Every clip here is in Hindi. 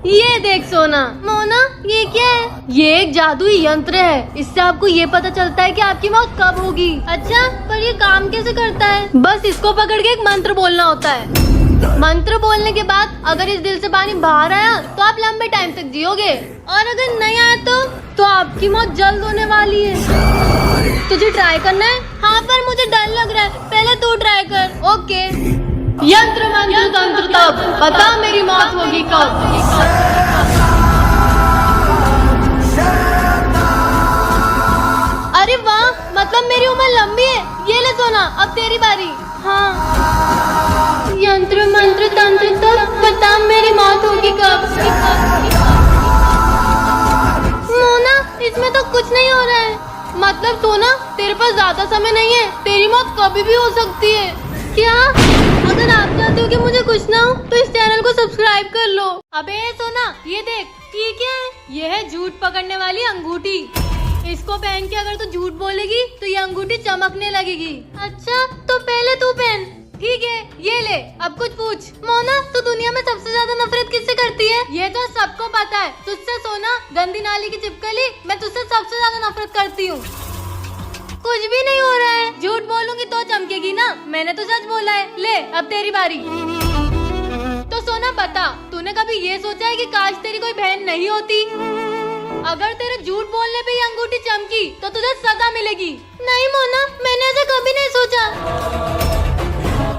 ये देख सोना। मोना ये क्या है? ये एक जादुई यंत्र है। इससे आपको ये पता चलता है कि आपकी मौत कब होगी। अच्छा, पर ये काम कैसे करता है? बस इसको पकड़ के एक मंत्र बोलना होता है। मंत्र बोलने के बाद अगर इस दिल से पानी बाहर आया तो आप लंबे टाइम तक जियोगे, और अगर नहीं आया तो आपकी मौत जल्द होने वाली है। तुझे ट्राई करना है? हाँ, पर मुझे डर लग रहा है। पहले तू ट्राई कर। ओके। यंत्र मंत्र तंत्र तब, पता मेरी मौत होगी कब। अरे वाह, मतलब मेरी उम्र लंबी है। ये ले सोना, अब तेरी बारी। हाँ, यंत्र मंत्र तंत्र तब, पता मेरी मौत होगी कब। मोना, इसमें तो कुछ नहीं हो रहा है। मतलब सोना, तेरे पास ज्यादा समय नहीं है। तेरी मौत कभी भी हो सकती है। क्या? अगर आप चाहते हो कि मुझे कुछ ना हो तो इस चैनल को सब्सक्राइब कर लो। अबे सोना, ये देख, ये क्या है? ये है झूठ पकड़ने वाली अंगूठी। इसको पहन के अगर तू झूठ बोलेगी तो ये अंगूठी चमकने लगेगी। अच्छा, तो पहले तू पहन। ठीक है, ये ले। अब कुछ पूछ। मोना, तू दुनिया में सबसे ज्यादा नफरत किससे करती है? ये तो सबको पता है। तुझसे सोना, गंदी नाली की चिपकली, मैं तुझसे सबसे ज्यादा नफरत करती हूँ। कुछ भी नहीं हो रहा है। झूठ बोलूंगी तो चमकेगी ना। मैंने तो सच बोला है। ले, अब तेरी बारी। तो सोना बता, तूने कभी ये सोचा है कि काश तेरी कोई बहन नहीं होती? अगर तेरे झूठ बोलने पे ये अंगूठी चमकी तो तुझे सजा मिलेगी। नहीं मोना, मैंने ऐसा कभी नहीं सोचा।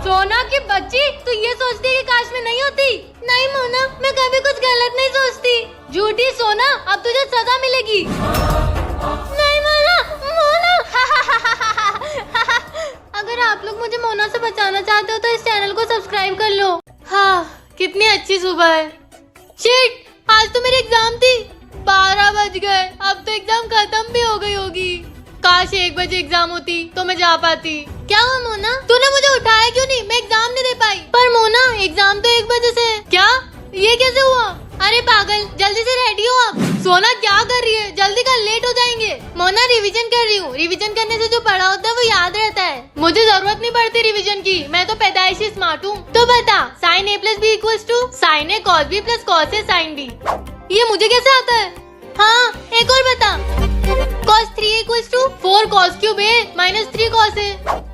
सोना की बच्ची, तू ये सोचती है कि काश मैं नहीं होती? नहीं मोना, मैं कभी कुछ गलत नहीं सोचती। झूठी सोना, अब तुझे सजा मिलेगी। नहीं मोना, मोना। अगर आप लोग मुझे मोना से बचाना चाहते हो तो इस चैनल को सब्सक्राइब कर लो। हाँ, कितनी अच्छी सुबह है। शिट, आज तो मेरी एग्जाम थी। 12 बज गए। अब तो एग्जाम खत्म भी हो गई होगी। काश 1 बजे एग्जाम होती तो मैं जा पाती। क्या हुआ मोना? तूने मुझे उठाया क्यों नहीं? मैं एग्जाम नहीं दे पाई। पर मोना, एग्जाम तो 1 बजे से है। क्या? ये कैसे हुआ? अरे पागल, जल्दी से रेडी हो अब। सोना क्या कर रही है? जल्दी कर, लेट हो जाएंगे। मोना, रिवीजन कर रही हूँ। रिवीजन करने से जो पढ़ा होता है वो याद रहता है। मुझे जरूरत नहीं पड़ती रिवीजन की। मैं तो पैदाइशी स्मार्ट हूँ। तो बता, sine A plus B equals to sine A cos B plus cos A sine B. ये मुझे कैसे आता है? हाँ, एक और बता। cos 3 equals to 4 cos cube A minus 3 cos A.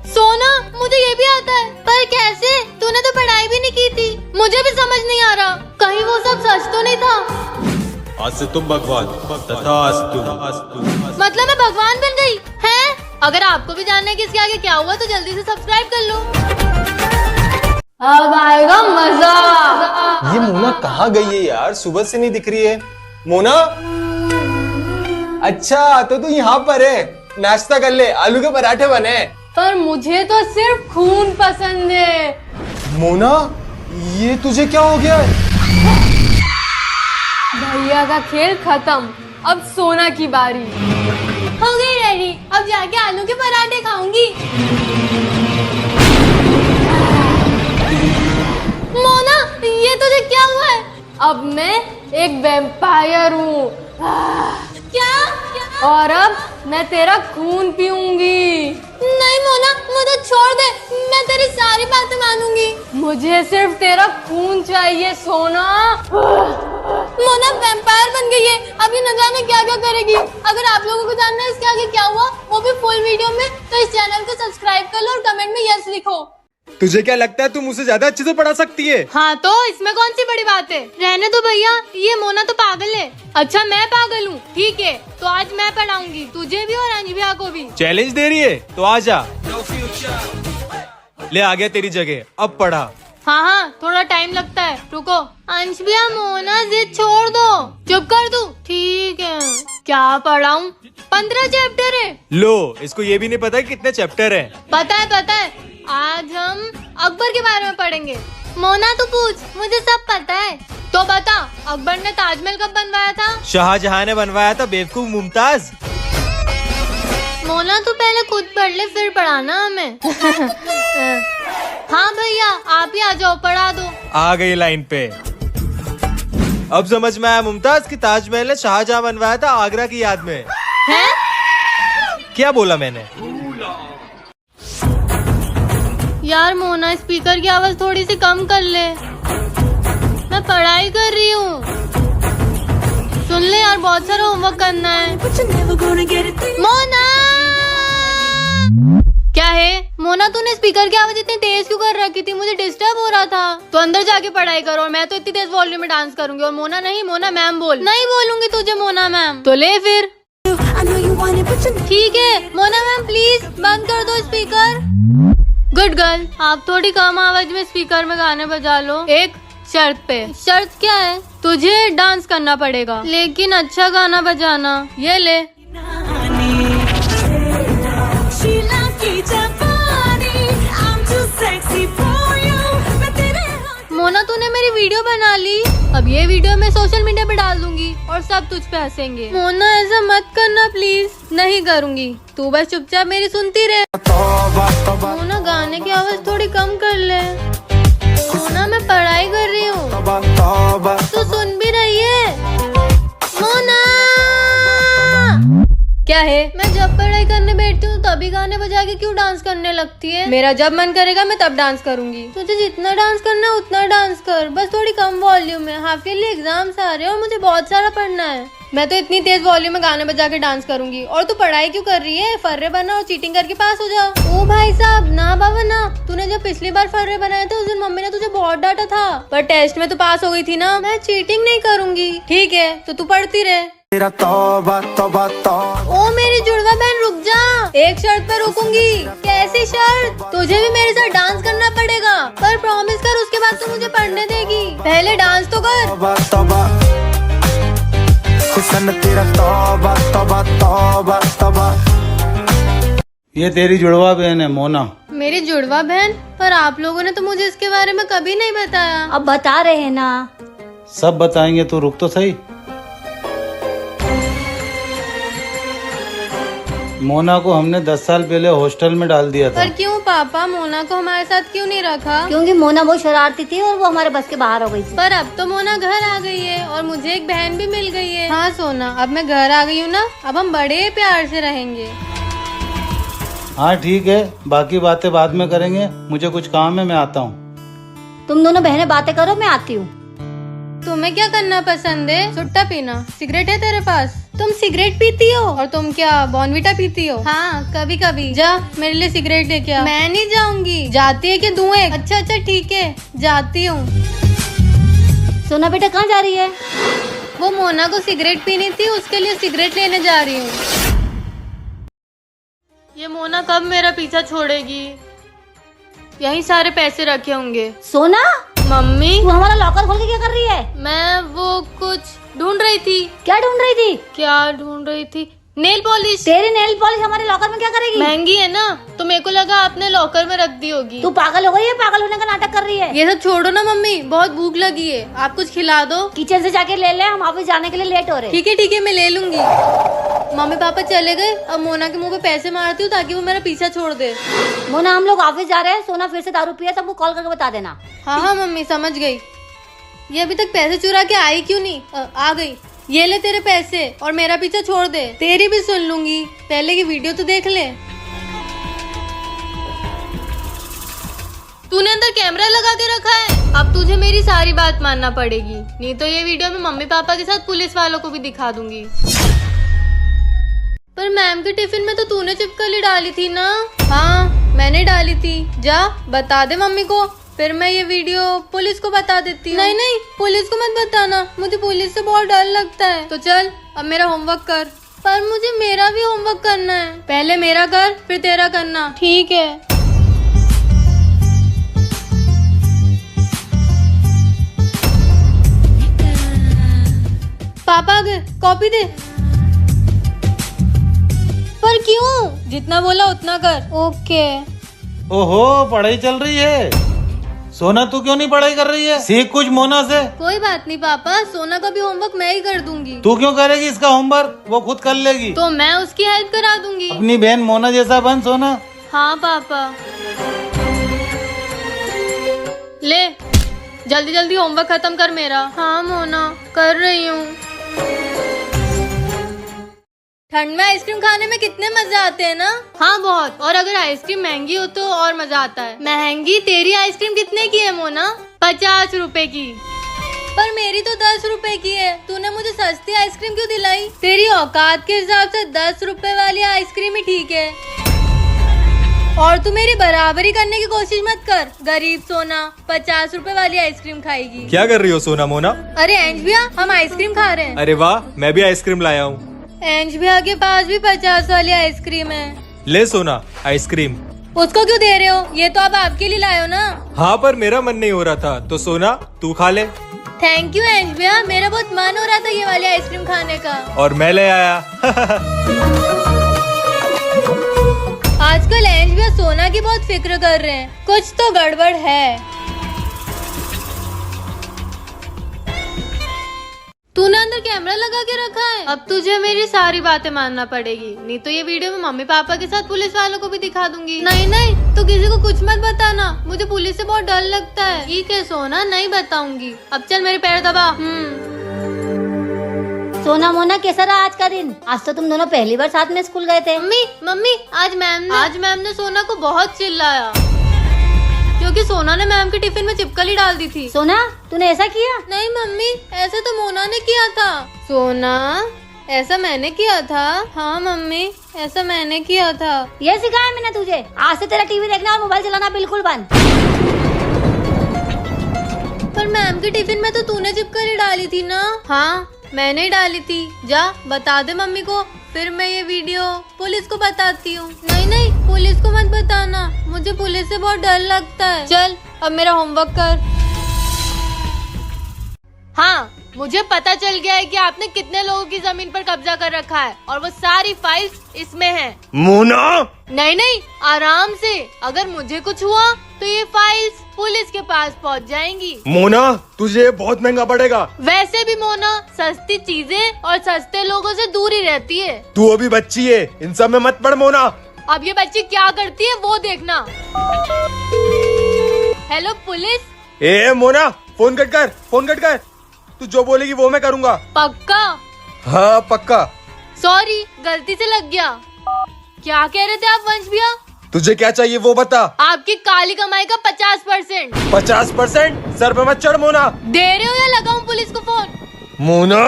सोना, मुझे ये भी आता है। पर कैसे? तूने तो पढ़ाई भी नहीं की थी। मुझे भी समझ नहीं आ रहा। कहीं वो सब सच तो नहीं था? आज से तुम भगवान तथास्तु। मतलब मैं भगवान बन गई हैं? अगर आपको भी जानना है कि इसके आगे क्या हुआ तो जल्दी से सब्सक्राइब कर लो। अब आएगा मजा। ये मोना कहाँ गई है यार? सुबह से नहीं दिख रही है। मोना, अच्छा तो तू यहाँ पर है। नाश्ता कर ले, आलू के पराठे बने। पर मुझे तो सिर्फ खून पसंद है। मोना, ये तुझे क्या हो गया? भैया का खेल खत्म। अब सोना की बारी। हो गई रेडी। अब जाके आलू के पराठे खाऊंगी। मोना, ये तुझे क्या हुआ है? अब मैं एक वैम्पायर हूँ। क्या? और अब मैं तेरा खून पीऊंगी। नहीं मोना, मुझे छोड़ दे। मैं तेरी सारी बातें मानूंगी। मुझे सिर्फ तेरा खून चाहिए सोना। मोना वैम्पायर बन गई है। अभी न जाने क्या क्या करेगी। अगर आप लोगों को जानना है इसके आगे क्या हुआ, वो भी फुल वीडियो में, तो इस चैनल को सब्सक्राइब कर लो और कमेंट में यस लिखो। तुझे क्या लगता है तू मुझसे ज्यादा अच्छे से पढ़ा सकती है? हाँ, तो इसमें कौन सी बड़ी बात है? रहने दो भैया, ये मोना तो पागल है। अच्छा, मैं पागल हूँ? ठीक है, तो आज मैं पढ़ाऊंगी तुझे भी और अंजबिया को भी। चैलेंज दे रही है तो आ जा। ले, आ गया तेरी जगह, अब पढ़ा। हाँ, थोड़ा टाइम लगता है, रुको। अंशबिया, मोना जिद छोड़ दो। चुप कर तू। ठीक है, क्या पढ़ाऊं? 15 चैप्टर है। लो, इसको ये भी नहीं पता कि कितने चैप्टर हैं। पता है। आज हम अकबर के बारे में पढ़ेंगे। मोना तू पूछ, मुझे सब पता है। तो बता, अकबर ने ताजमहल कब बनवाया था? शाहजहां ने बनवाया था, बेवकूफ मुमताज। मोना तू पहले खुद पढ़ ले, फिर पढ़ाना हमें। हाँ भैया, आप ही आ जाओ, पढ़ा दो। आ गई लाइन पे। अब समझ में आया मुमताज कि ताजमहल शाहजहां बनवाया था आगरा की याद में। है? क्या बोला मैंने? यार मोना, स्पीकर की आवाज थोड़ी सी कम कर ले। मैं पढ़ाई कर रही हूँ। होमवर्क करना है। मोना, क्या है मोना? तूने स्पीकर की आवाज इतनी तेज क्यों कर रखी थी? मुझे डिस्टर्ब हो रहा था। तो अंदर जाके पढ़ाई करो और मैं तो इतनी तेज वॉल्यूम में डांस करूंगी। और मोना नहीं, मोना मैम बोल। नहीं बोलूंगी तुझे मोना मैम। तो ले फिर। ठीक है मोना मैम, प्लीज बंद कर दो स्पीकर। गुड गर्ल, आप थोड़ी कम आवाज में स्पीकर में गाने बजा लो, एक शर्त पे। शर्त क्या है? तुझे डांस करना पड़ेगा, लेकिन अच्छा गाना बजाना। ये ले। मोना, तूने मेरी वीडियो बना ली। अब ये वीडियो मैं सोशल मीडिया पे डाल दूंगी और सब तुझ पे हंसेंगे। मोना, ऐसा मत करना प्लीज। नहीं करूंगी, तू बस चुपचाप मेरी सुनती रहे। मोना, गाने की आवाज थोड़ी कम कर ले। मोना, मैं पढ़ाई कर रही हूँ, तू सुन भी रही है? मोना, क्या है? मैं जब पढ़ाई करने बैठती हूँ तभी गाने बजा के क्यों डांस करने लगती है? मेरा जब मन करेगा मैं तब डांस करूंगी। तुझे जितना डांस करना है उतना डांस कर, बस थोड़ी कम वॉल्यूम में। हाफ ईयरली एग्जाम्स आ रहे हैं और मुझे बहुत सारा पढ़ना है। मैं तो इतनी तेज वॉल्यूम में गाने बजा के डांस करूंगी। और तू पढ़ाई क्यों कर रही है? फर्रे बना और चीटिंग करके पास हो जाओ। ओ भाई साहब, ना बाबा ना। तूने जब पिछली बार फर्रे बनाए थे उस दिन मम्मी ने तुझे बहुत डांटा था, पर टेस्ट में तो पास हो गई थी ना। मैं चीटिंग नहीं करूंगी, ठीक है? तो तू पढ़ती रहे। तेरा तौबा तौबा तौबा। ओ मेरी जुड़वा बहन, रुक जा। एक शर्त पे रुकूंगी। कैसी शर्त? तुझे भी मेरे साथ डांस करना पड़ेगा, पर प्रॉमिस कर उसके बाद तू मुझे पढ़ने देगी। पहले डांस तो कर। तौबा तौबा हुस्न तेरा तौबा तौबा तौबा तौबा। ये तेरी जुड़वा बहन है मोना। मेरी जुड़वा बहन? पर आप लोगों ने तो मुझे इसके बारे में कभी नहीं बताया। अब बता रहे हैं ना। सब बताएंगे, तो रुक तो सही। मोना को हमने 10 साल पहले हॉस्टल में डाल दिया था। पर क्यों पापा? मोना को हमारे साथ क्यों नहीं रखा? क्योंकि मोना बहुत शरारती थी और वो हमारे बस के बाहर हो गई थी। पर अब तो मोना घर आ गई है और मुझे एक बहन भी मिल गई है। हाँ सोना, अब मैं घर आ गई हूँ ना, अब हम बड़े प्यार से रहेंगे। हाँ ठीक है, बाकी बातें बाद में करेंगे। मुझे कुछ काम है, मैं आता हूँ। तुम दोनों बहनें बातें करो, मैं आती हूँ। तुम्हें क्या करना पसंद है? सुट्टा पीना? सिगरेट है तेरे पास? तुम सिगरेट पीती हो? और तुम क्या बॉर्नविटा पीती हो? हाँ, कभी कभी। जा मेरे लिए सिगरेट लेके आ। मैं नहीं जाऊंगी। जाती है कि दूं एक? अच्छा ठीक है, जाती हूँ। सोना बेटा कहाँ जा रही है? वो मोना को सिगरेट पीनी थी, उसके लिए सिगरेट लेने जा रही हूँ। ये मोना कब मेरा पीछा छोड़ेगी? यही सारे पैसे रखे होंगे। सोना, मम्मी, तू हमारा लॉकर खोल के क्या कर रही है? मैं वो कुछ ढूंढ रही थी। क्या ढूंढ रही थी? क्या ढूंढ रही थी? Nail polish. तेरी नेल पॉलिश हमारे लॉकर में क्या करेगी? महंगी है ना, तो मेरे को लगा आपने लॉकर में रख दी होगी। तू पागल हो गई है? पागल होने का नाटक कर रही है। ये सब छोड़ो ना मम्मी, बहुत भूख लगी है, आप कुछ खिला दो। किचन से जाके ले ले, हम ऑफिस जाने के लिए लेट हो रहे। ठीक है, मैं ले लूंगी। मम्मी पापा चले गए, अब मोना के मुंह पे पैसे मारती हूँ ताकि वो मेरा पीछा छोड़ दे। मोना, हम लोग ऑफिस जा रहे हैं। सोना फिर से दारू पिया, सबको कॉल करके बता देना। हाँ मम्मी, समझ गई। ये अभी तक पैसे चुरा के आई क्यों नहीं? आ गई। ये ले तेरे पैसे और मेरा पीछा छोड़ दे। तेरी भी सुन लूंगी, पहले की वीडियो तो देख ले। तूने अंदर कैमरा लगा के रखा है। अब तुझे मेरी सारी बात मानना पड़ेगी, नहीं तो ये वीडियो मैं मम्मी पापा के साथ पुलिस वालों को भी दिखा दूंगी। पर मैम के टिफिन में तो तूने चिपकली डाली थी ना? हाँ मैंने डाली थी। जा बता दे मम्मी को, फिर मैं ये वीडियो पुलिस को बता देती हूँ। नहीं, पुलिस को मत बताना, मुझे पुलिस से बहुत डर लगता है। तो चल अब मेरा होमवर्क कर। पर मुझे मेरा भी होमवर्क करना है। पहले मेरा कर, फिर तेरा करना, ठीक है? पापा आ गए, कॉपी दे। पर क्यों? जितना बोला उतना कर। ओके। ओहो, पढ़ाई चल रही है। सोना तू क्यों नहीं पढ़ाई कर रही है? सीख कुछ मोना से। कोई बात नहीं पापा, सोना का भी होमवर्क मैं ही कर दूंगी। तू क्यों करेगी इसका होमवर्क? वो खुद कर लेगी। तो मैं उसकी हेल्प करा दूंगी। अपनी बहन मोना जैसा बन सोना। हाँ पापा। ले जल्दी जल्दी होमवर्क खत्म कर मेरा। हाँ मोना, कर रही हूँ। ठंड में आइसक्रीम खाने में कितने मजे आते हैं ना? हाँ बहुत। और अगर आइसक्रीम महंगी हो तो और मजा आता है। महंगी? तेरी आइसक्रीम कितने की है मोना? 50 रुपए की। पर मेरी तो 10 रुपए की है। तूने मुझे सस्ती आइसक्रीम क्यों दिलाई? तेरी तेरी औकात के हिसाब से 10 रुपए वाली आइसक्रीम ही ठीक है। और तू मेरी बराबरी करने की कोशिश मत कर। गरीब सोना 50 रुपए वाली आइसक्रीम खाएगी। क्या कर रही हो सोना मोना? अरे एंज भैया, हम आइसक्रीम खा रहे हैं। अरे वाह, मैं भी आइसक्रीम लाया हूँ। एंज भैया के पास भी 50 वाली आइसक्रीम है। ले सोना आइसक्रीम। उसको क्यों दे रहे हो? ये तो आप आपके लिए लाए हो ना। हाँ, पर मेरा मन नहीं हो रहा था, तो सोना तू खा ले। थैंक यू एंज भैया, मेरा बहुत मन हो रहा था ये वाली आइसक्रीम खाने का। और मैं ले आया। आजकल एंज भैया सोना की बहुत फिक्र कर रहे हैं, कुछ तो गड़बड़ है। तूने अंदर कैमरा लगा के रखा है। अब तुझे मेरी सारी बातें मानना पड़ेगी, नहीं तो ये वीडियो में मम्मी पापा के साथ पुलिस वालों को भी दिखा दूंगी। नहीं नहीं, तो किसी को कुछ मत बताना, मुझे पुलिस से बहुत डर लगता है। ठीक है सोना, नहीं बताऊंगी। अब चल मेरे पैर दबा। सोना मोना कैसा रहा आज का दिन? आज तो तुम दोनों पहली बार साथ में स्कूल गए थे। मम्मी मम्मी, आज मैम ने सोना को बहुत चिल्लाया, क्योंकि सोना ने मैम के टिफिन में चिपकली डाल दी थी। सोना तूने ऐसा किया? नहीं मम्मी, ऐसा तो मोना ने किया था। सोना, ऐसा मैंने किया था। हाँ मम्मी, ऐसा मैंने किया था। ये सिखाया मैंने तुझे। आज से तेरा टीवी देखना और मोबाइल चलाना बिल्कुल बंद। पर मैम के टिफिन में तो तूने चिपकली डाली थी ना। हाँ मैंने ही डाली थी। जा बता दे मम्मी को, फिर मैं ये वीडियो पुलिस को बताती हूँ। नहीं नहीं, पुलिस को मत बताना, मुझे पुलिस से बहुत डर लगता है। चल अब मेरा होमवर्क कर। हाँ, मुझे पता चल गया है कि आपने कितने लोगों की जमीन पर कब्जा कर रखा है, और वो सारी फाइल्स इसमें हैं। मोना, नहीं नहीं, आराम से। अगर मुझे कुछ हुआ तो ये फाइल्स पुलिस के पास पहुंच जाएंगी। मोना तुझे बहुत महंगा पड़ेगा। वैसे भी मोना सस्ती चीजें और सस्ते लोगों से दूर ही रहती है। तू अभी बच्ची है, इन सब में मत पड़ मोना। अब ये बच्ची क्या करती है वो देखना। Hello police. ए मोना, फोन कट कर, फोन कट कर। तू जो बोलेगी वो मैं करूँगा। पक्का? हाँ पक्का। सॉरी, गलती से लग गया। क्या कह रहे थे आप वंश भैया? तुझे क्या चाहिए वो बता। आपकी काली कमाई का 50%। 50%? सर पे मत चढ़ मोना। दे रहे हो या लगाऊं पुलिस को फोन? मोना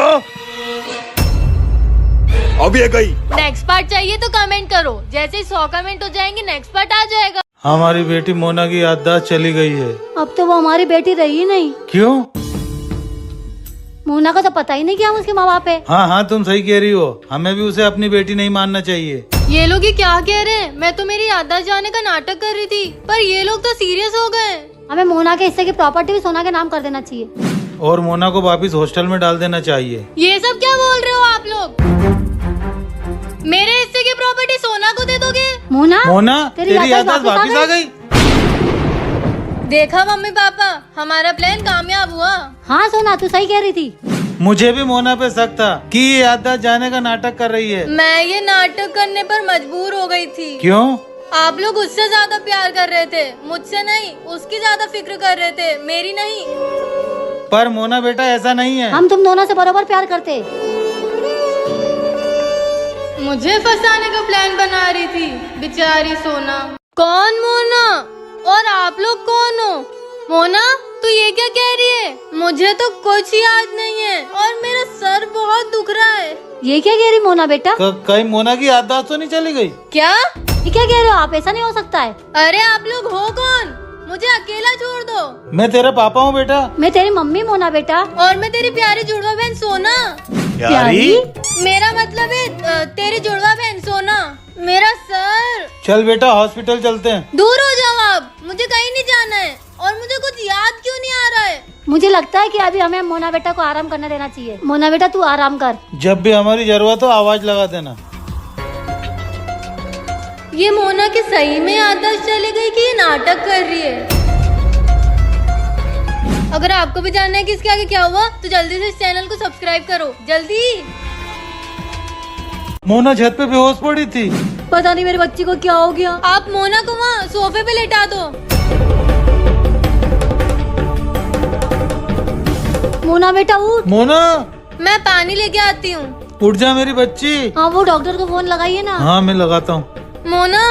अब ये गई। नेक्स्ट पार्ट चाहिए तो कमेंट करो, जैसे ही 100 कमेंट हो जाएंगे नेक्स्ट पार्ट आ जाएगा। हमारी बेटी मोना की याददाश्त चली गई है। अब तो वो हमारी बेटी रही नहीं। क्यों? मोना को तो पता ही नहीं कि हम उसके माँ बाप है। हाँ हाँ, तुम सही कह रही हो, हमें भी उसे अपनी बेटी नहीं मानना चाहिए। ये लोग ही क्या कह रहे हैं? मैं तो मेरी याददाश्त जाने का नाटक कर रही थी, पर ये लोग तो सीरियस हो गए। हमें मोना के हिस्से की प्रॉपर्टी भी सोना के नाम कर देना चाहिए। और मोना को वापिस हॉस्टल में डाल देना चाहिए। ये सब क्या बोल रहे हो आप लोग? मेरे हिस्से की प्रॉपर्टी सोना को दे दोगे? मोना मोना, तेरी याददाश्त वापिस आ गई। देखा मम्मी पापा, हमारा प्लान कामयाब हुआ। हाँ सोना, तू सही कह रही थी। मुझे भी मोना पे शक था कि ये याददाश्त जाने का नाटक कर रही है। मैं ये नाटक करने पर मजबूर हो गई थी। क्यों? आप लोग उससे ज्यादा प्यार कर रहे थे, मुझसे नहीं। उसकी ज्यादा फिक्र कर रहे थे, मेरी नहीं। पर मोना बेटा ऐसा नहीं है। हम तुम दोनों से बराबर प्यार करते। मुझे फंसाने का प्लान बना रही थी बेचारी सोना। कौन मोना? और आप लोग कौन हो? मोना तू ये क्या कह रही है? मुझे तो कुछ याद नहीं है और मेरा सर बहुत दुख रहा है। ये क्या कह रही मोना बेटा? कहीं मोना की याददाश्त तो नहीं चली गई? क्या? ये क्या कह रहे हो आप? ऐसा नहीं हो सकता है। अरे आप लोग हो कौन? मुझे अकेला छोड़ दो। मैं तेरा पापा हूँ बेटा। मैं तेरी मम्मी मोना बेटा। और मैं तेरी प्यारी जुड़वा बहन सोना। प्यारी? मेरा मतलब है तेरी जुड़वा बहन सोना। मेरा सर। चल बेटा हॉस्पिटल चलते हैं। दूर हो जाओ आप, मुझे कहीं नहीं जाना है। और मुझे कुछ याद क्यों नहीं आ रहा है? मुझे लगता है कि अभी हमें मोना बेटा को आराम करने देना चाहिए। मोना बेटा तू आराम कर। जब भी हमारी जरूरत हो आवाज लगा देना। ये मोना की सही में याददाश्त चली गई कि ये नाटक कर रही है? अगर आपको भी जानना है कि इसके आगे क्या हुआ तो जल्दी से इस चैनल को सब्सक्राइब करो, जल्दी। मोना छत पे बेहोश पड़ी थी। पता नहीं मेरी बच्ची को क्या हो गया। आप मोना को वहाँ सोफे पे लेटा दो। मोना बेटा उठ। मोना, मैं पानी लेके आती हूँ। उठ जा मेरी बच्ची। हाँ वो डॉक्टर को फोन लगाइए ना। हाँ मैं लगाता हूँ। मोना।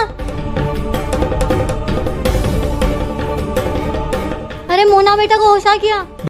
अरे मोना बेटा को होश आ गया।